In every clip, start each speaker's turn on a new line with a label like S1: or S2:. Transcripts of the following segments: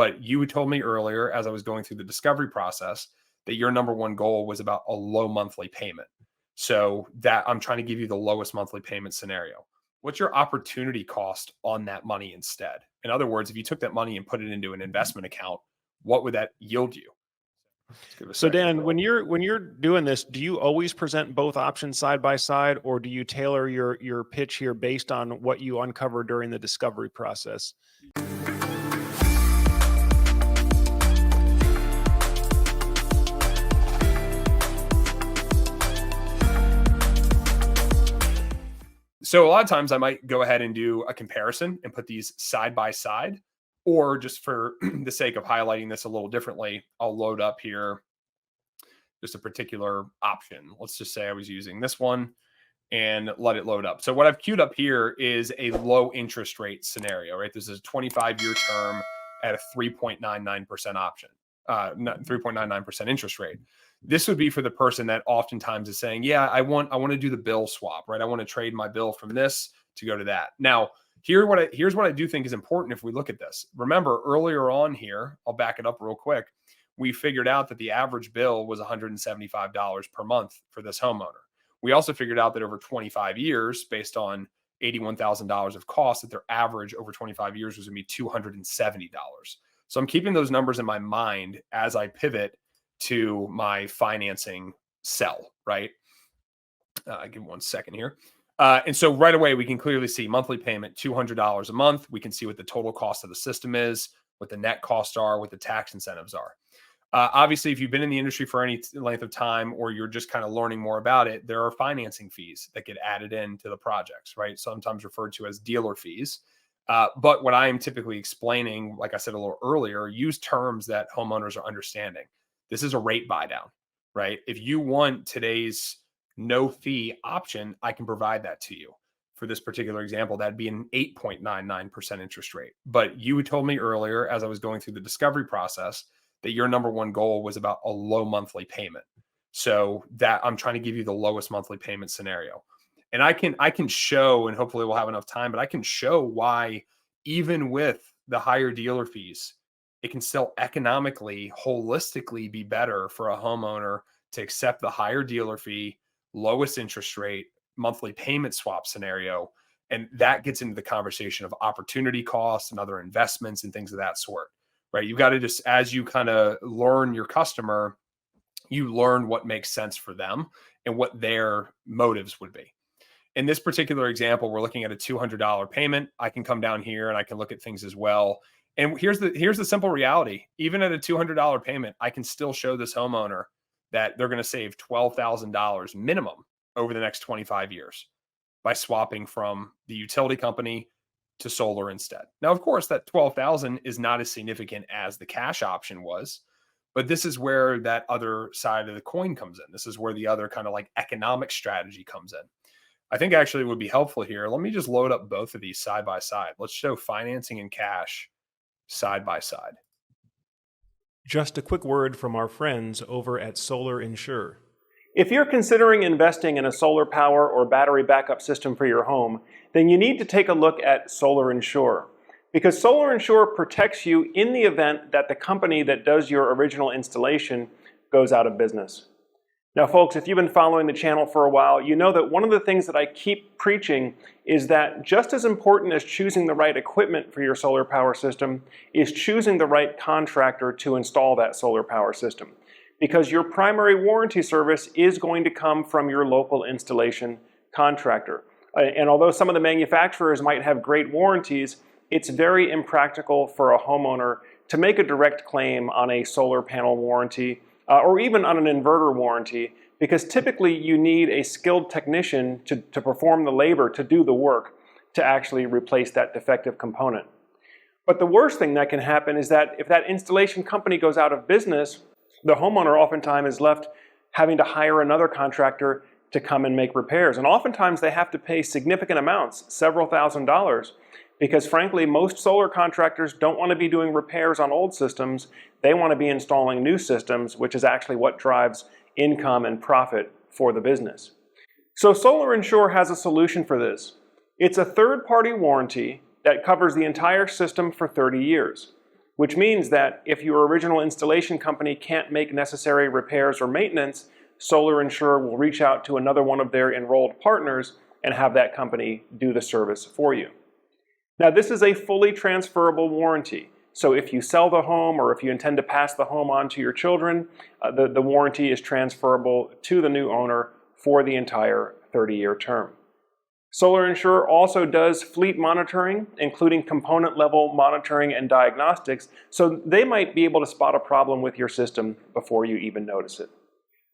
S1: but you told me earlier as I was going through the discovery process that your number one goal was about a low monthly payment. So that I'm trying to give you the lowest monthly payment scenario. What's your opportunity cost on that money instead? In other words, if you took that money and put it into an investment account, what would that yield you?
S2: So Dan, when you're doing this, do you always present both options side by side, or do you tailor your pitch here based on what you uncover during the discovery process?
S1: So a lot of times I might go ahead and do a comparison and put these side by side, or just for the sake of highlighting this a little differently, I'll load up here just a particular option. Let's just say I was using this one and let it load up. So what I've queued up here is a low interest rate scenario, right? This is a 25-year term at a 3.99% option, 3.99% interest rate. This would be for the person that oftentimes is saying, yeah, I want to do the bill swap, right? I want to trade my bill from this to go to that. Now, here's what I do think is important if we look at this. Remember earlier on here, I'll back it up real quick. We figured out that the average bill was $175 per month for this homeowner. We also figured out that over 25 years, based on $81,000 of cost, that their average over 25 years was going to be $270. So I'm keeping those numbers in my mind as I pivot to my financing cell, right? Give me 1 second here. And so right away, we can clearly see monthly payment, $200 a month. We can see what the total cost of the system is, what the net costs are, what the tax incentives are. Obviously, if you've been in the industry for any length of time, or you're just kind of learning more about it, there are financing fees that get added into the projects, right? Sometimes referred to as dealer fees. But what I am typically explaining, like I said a little earlier, use terms that homeowners are understanding. This is a rate buy down, right? If you want today's no fee option, I can provide that to you. For this particular example, that'd be an 8.99% interest rate. But you told me earlier, as I was going through the discovery process, that your number one goal was about a low monthly payment. So that I'm trying to give you the lowest monthly payment scenario. And I can show, and hopefully we'll have enough time, but I can show why even with the higher dealer fees, it can still economically, holistically be better for a homeowner to accept the higher dealer fee, lowest interest rate, monthly payment swap scenario. And that gets into the conversation of opportunity costs and other investments and things of that sort, right? You've got to just, as you kind of learn your customer, you learn what makes sense for them and what their motives would be. In this particular example, we're looking at a $200 payment. I can come down here and I can look at things as well. And here's the simple reality. Even at a $200 payment, I can still show this homeowner that they're going to save $12,000 minimum over the next 25 years by swapping from the utility company to solar instead. Now, of course, that $12,000 is not as significant as the cash option was, but this is where that other side of the coin comes in. This is where the other kind of like economic strategy comes in. I think actually it would be helpful here. Let me just load up both of these side by side. Let's show financing and cash side by side.
S2: Just a quick word from our friends over at Solar Insure.
S3: If you're considering investing in a solar power or battery backup system for your home, then you need to take a look at Solar Insure. Because Solar Insure protects you in the event that the company that does your original installation goes out of business. Now folks, if you've been following the channel for a while, you know that one of the things that I keep preaching is that just as important as choosing the right equipment for your solar power system is choosing the right contractor to install that solar power system. Because your primary warranty service is going to come from your local installation contractor. And although some of the manufacturers might have great warranties, it's very impractical for a homeowner to make a direct claim on a solar panel warranty or even on an inverter warranty, because typically you need a skilled technician to perform the labor, to do the work, to actually replace that defective component. But the worst thing that can happen is that if that installation company goes out of business, the homeowner oftentimes is left having to hire another contractor to come and make repairs. And oftentimes they have to pay significant amounts, several $1,000s, because frankly, most solar contractors don't want to be doing repairs on old systems. They want to be installing new systems, which is actually what drives income and profit for the business. So Solar Insure has a solution for this. It's a third-party warranty that covers the entire system for 30 years. which means that if your original installation company can't make necessary repairs or maintenance, Solar Insure will reach out to another one of their enrolled partners and have that company do the service for you. Now, this is a fully transferable warranty. So if you sell the home or if you intend to pass the home on to your children, the warranty is transferable to the new owner for the entire 30-year term. Solar Insure also does fleet monitoring, including component level monitoring and diagnostics, so they might be able to spot a problem with your system before you even notice it.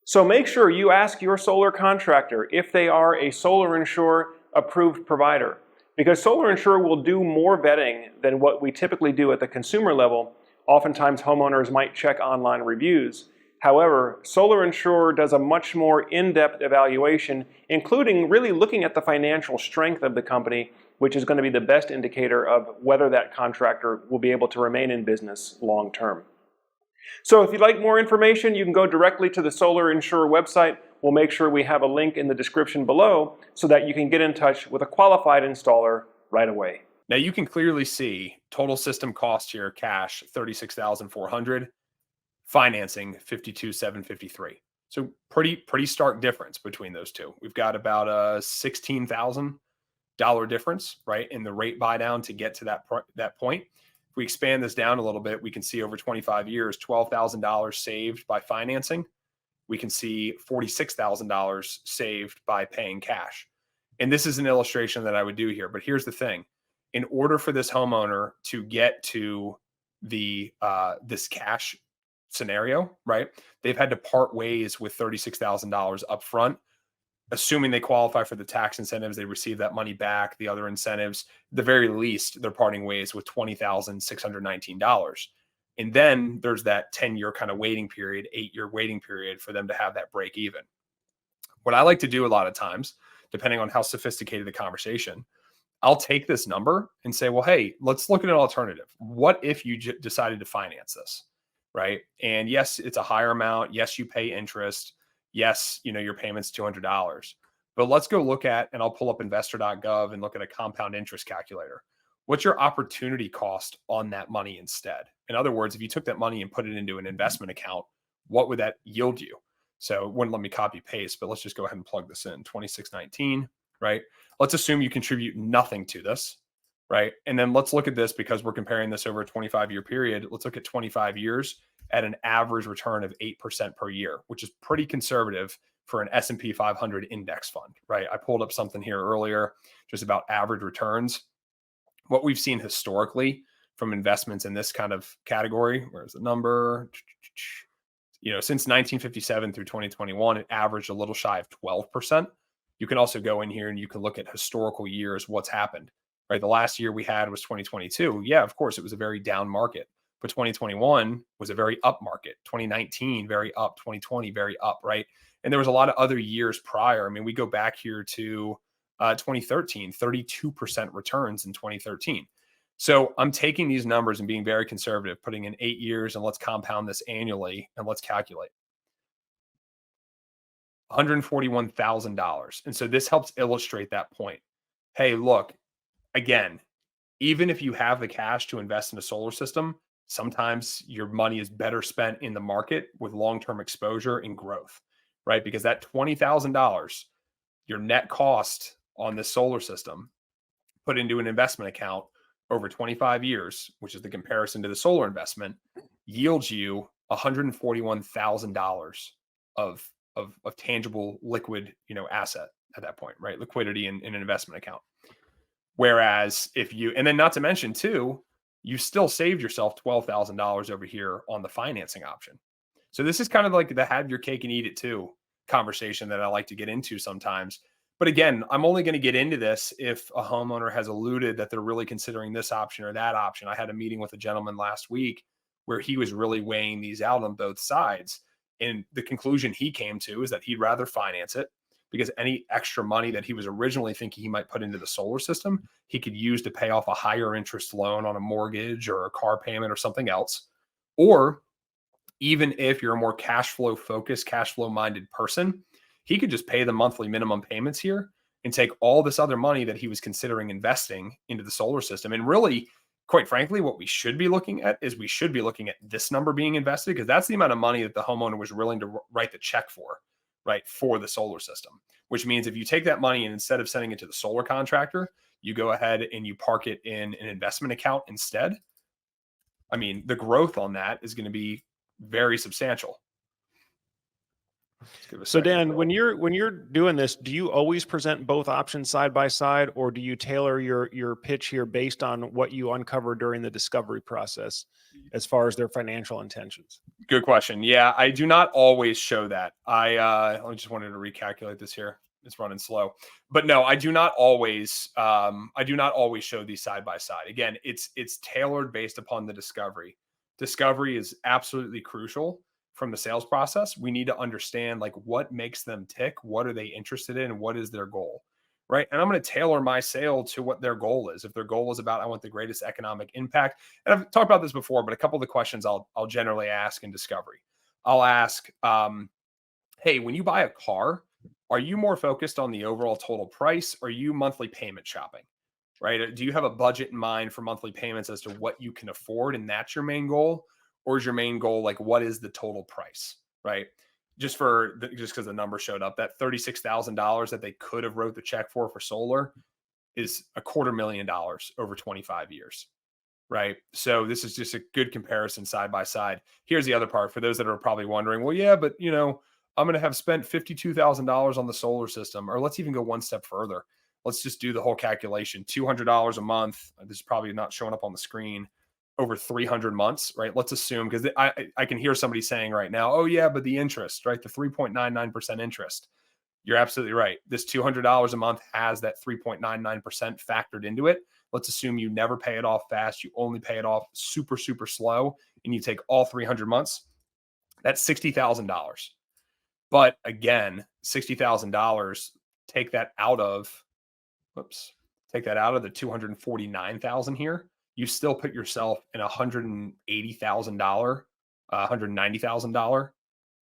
S3: So make sure you ask your solar contractor if they are a Solar Insure approved provider, because Solar Insure will do more vetting than what we typically do at the consumer level. Oftentimes homeowners might check online reviews. However, Solar Insure does a much more in-depth evaluation, including really looking at the financial strength of the company, which is going to be the best indicator of whether that contractor will be able to remain in business long term. So if you'd like more information, you can go directly to the Solar Insure website. We'll make sure we have a link in the description below so that you can get in touch with a qualified installer right away.
S1: Now you can clearly see total system cost here, cash $36,400, financing $52,753. So pretty stark difference between those two. We've got about a $16,000 difference, right, in the rate buy down to get to that point. If we expand this down a little bit, we can see over 25 years, $12,000 saved by financing. We can see $46,000 saved by paying cash. And this is an illustration that I would do here. But here's the thing. In order for this homeowner to get to the this cash scenario, right, they've had to part ways with $36,000 up front. Assuming they qualify for the tax incentives, they receive that money back. The other incentives, at the very least, they're parting ways with $20,619. And then there's that 10-year kind of waiting period, 8-year waiting period for them to have that break even. What I like to do a lot of times, depending on how sophisticated the conversation, I'll take this number and say, well, hey, let's look at an alternative. What if you decided to finance this, right? And yes, it's a higher amount. Yes, you pay interest. Yes, your payment's $200. But let's go look at, and I'll pull up investor.gov and look at a compound interest calculator. What's your opportunity cost on that money instead? In other words, if you took that money and put it into an investment account, what would that yield you? So it wouldn't let me copy paste, but let's just go ahead and plug this in. 2619, right? Let's assume you contribute nothing to this, right? And then let's look at this, because we're comparing this over a 25-year period. Let's look at 25 years at an average return of 8% per year, which is pretty conservative for an S&P 500 index fund, right? I pulled up something here earlier just about average returns. What we've seen historically from investments in this kind of category, where's the number? Since 1957 through 2021, it averaged a little shy of 12%. You can also go in here and you can look at historical years, what's happened, right? The last year we had was 2022. Yeah, of course, it was a very down market. But 2021 was a very up market. 2019, very up. 2020, very up, right? And there was a lot of other years prior. I mean, we go back here to 2013, 32% returns in 2013. So I'm taking these numbers and being very conservative, putting in 8 years, and let's compound this annually and let's calculate. $141,000. And so this helps illustrate that point. Hey, look, again, even if you have the cash to invest in a solar system, sometimes your money is better spent in the market with long-term exposure and growth, right? Because that $20,000, your net cost on this solar system, put into an investment account over 25 years, which is the comparison to the solar investment, yields you $141,000 of tangible liquid, asset at that point, right? Liquidity in an investment account. Whereas and then not to mention too, you still saved yourself $12,000 over here on the financing option. So this is kind of like the have your cake and eat it too conversation that I like to get into sometimes. But again, I'm only going to get into this if a homeowner has alluded that they're really considering this option or that option. I had a meeting with a gentleman last week where he was really weighing these out on both sides. And the conclusion he came to is that he'd rather finance it, because any extra money that he was originally thinking he might put into the solar system, he could use to pay off a higher interest loan on a mortgage or a car payment or something else. Or even if you're a more cash flow focused, cash flow minded person, he could just pay the monthly minimum payments here and take all this other money that he was considering investing into the solar system. And really, quite frankly, what we should be looking at is we should be looking at this number being invested, because that's the amount of money that the homeowner was willing to write the check for, right, for the solar system. Which means if you take that money and instead of sending it to the solar contractor, you go ahead and you park it in an investment account instead. I mean, the growth on that is going to be very substantial.
S2: So Dan, when you're doing this, do you always present both options side by side, or do you tailor your pitch here based on what you uncover during the discovery process as far as their financial intentions?
S1: Good question. Yeah, I do not always show that. I just wanted to recalculate this here. It's running slow. But no, I do not always show these side by side. Again, it's tailored based upon the discovery. Discovery is absolutely crucial from the sales process. We need to understand like what makes them tick, what are they interested in, and what is their goal, right? And I'm going to tailor my sale to what their goal is. If their goal is about, I want the greatest economic impact. And I've talked about this before, but a couple of the questions I'll generally ask in discovery. I'll ask, hey, when you buy a car, are you more focused on the overall total price, or are you monthly payment shopping, right? Do you have a budget in mind for monthly payments as to what you can afford, and that's your main goal? Or is your main goal like what is the total price, right? Just because the number showed up, that $36,000 that they could have wrote the check for solar is $250,000 over 25 years, right? So this is just a good comparison side by side. Here's the other part for those that are probably wondering, well, yeah, but I'm going to have spent $52,000 on the solar system, or let's even go one step further. Let's just do the whole calculation. $200 a month. This is probably not showing up on the screen. Over 300 months, right? Let's assume, because I can hear somebody saying right now, oh yeah, but the interest, right? The 3.99% interest. You're absolutely right. This $200 a month has that 3.99% factored into it. Let's assume you never pay it off fast. You only pay it off super, super slow, and you take all 300 months. That's $60,000. But again, $60,000, take that out of the 249,000 here. You still put yourself in $180,000, $190,000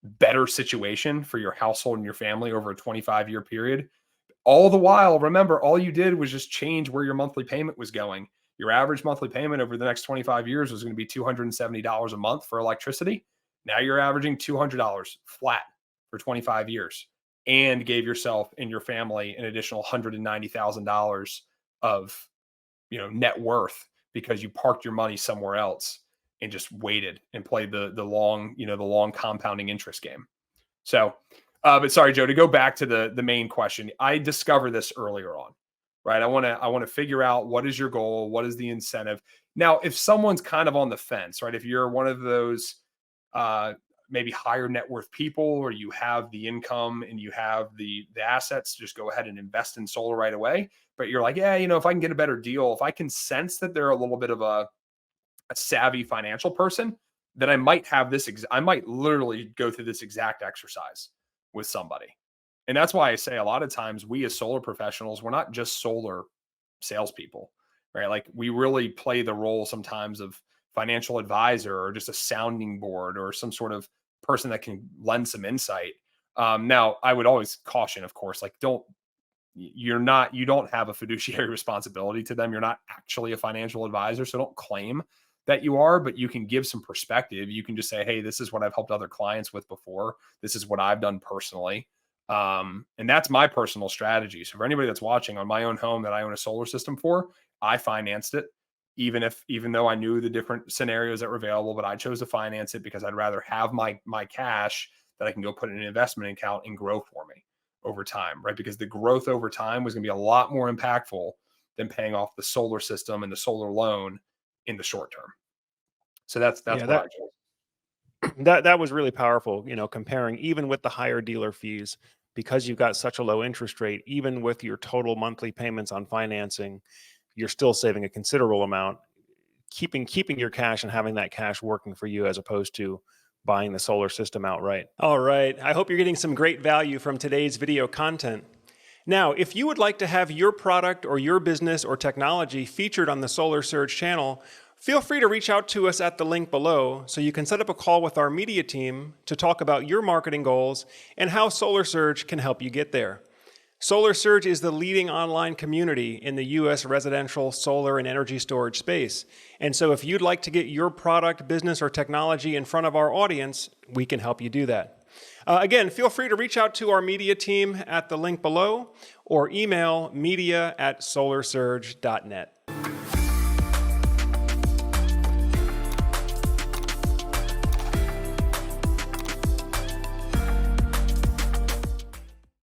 S1: better situation for your household and your family over a 25-year period. All the while, remember, all you did was just change where your monthly payment was going. Your average monthly payment over the next 25 years was going to be $270 a month for electricity. Now you're averaging $200 flat for 25 years, and gave yourself and your family an additional $190,000 of net worth, because you parked your money somewhere else and just waited and played the long compounding interest game. So, but sorry, Joe, to go back to the main question, I discovered this earlier on, right? I want to figure out what is your goal, what is the incentive. Now, if someone's kind of on the fence, right? If you're one of those maybe higher net worth people, or you have the income and you have the assets, just go ahead and invest in solar right away. But you're like, yeah, if I can get a better deal, if I can sense that they're a little bit of a savvy financial person, then I might have this. I might literally go through this exact exercise with somebody. And that's why I say a lot of times we as solar professionals, we're not just solar salespeople, right? Like we really play the role sometimes of financial advisor, or just a sounding board, or some sort of person that can lend some insight. Now, I would always caution, of course, like you don't have a fiduciary responsibility to them. You're not actually a financial advisor, so don't claim that you are, but you can give some perspective. You can just say, hey, this is what I've helped other clients with before. This is what I've done personally. And that's my personal strategy. So for anybody that's watching, on my own home that I own a solar system for, I financed it, even though I knew the different scenarios that were available, but I chose to finance it because I'd rather have my cash that I can go put in an investment account and grow for me over time, right? Because the growth over time was going to be a lot more impactful than paying off the solar system and the solar loan in the short term. So that's what I chose.
S2: That was really powerful, comparing even with the higher dealer fees, because you've got such a low interest rate, even with your total monthly payments on financing, you're still saving a considerable amount, keeping your cash and having that cash working for you, as opposed to buying the solar system outright. All right. I hope you're getting some great value from today's video content. Now, if you would like to have your product or your business or technology featured on the Solar Surge channel, feel free to reach out to us at the link below so you can set up a call with our media team to talk about your marketing goals and how Solar Surge can help you get there.
S3: Solar Surge is the leading online community in the U.S. residential solar and energy storage space. And so if you'd like to get your product, business, or technology in front of our audience, we can help you do that. Again, feel free to reach out to our media team at the link below or email media@solarsurge.net.